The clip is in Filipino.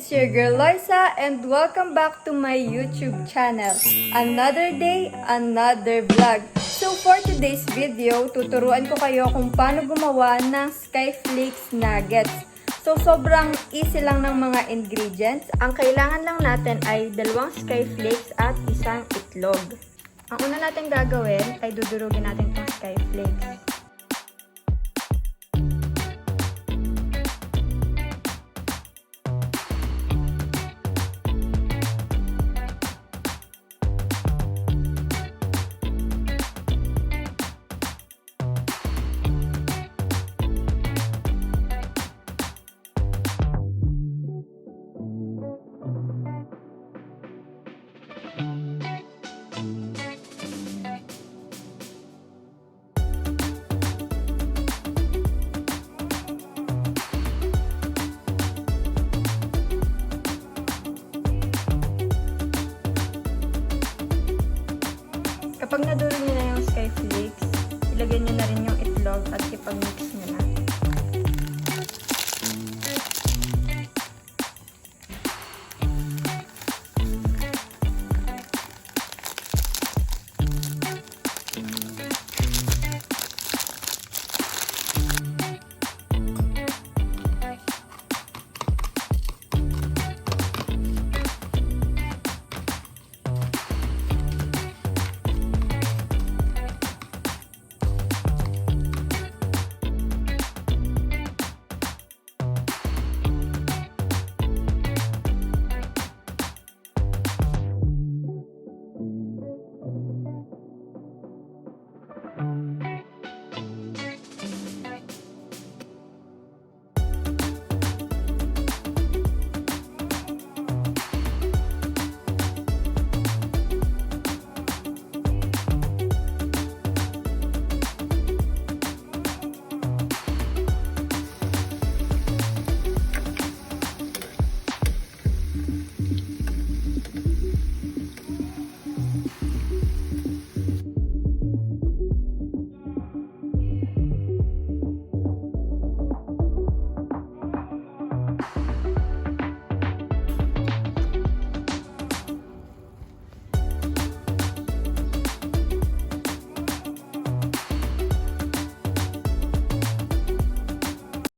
It's your girl Loisa and welcome back to my YouTube channel. Another day, another vlog. So for today's video, tuturuan ko kayo kung paano gumawa ng SKYFLAKES nuggets. So sobrang easy lang ng mga ingredients. Ang kailangan lang natin ay 2 SKYFLAKES at isang itlog. Ang una natin gagawin ay dudurugin natin itong SKYFLAKES. Kapag nadurog nyo na yung SKYFLAKES, ilagyan nyo na rin yung itlog at ipag-mix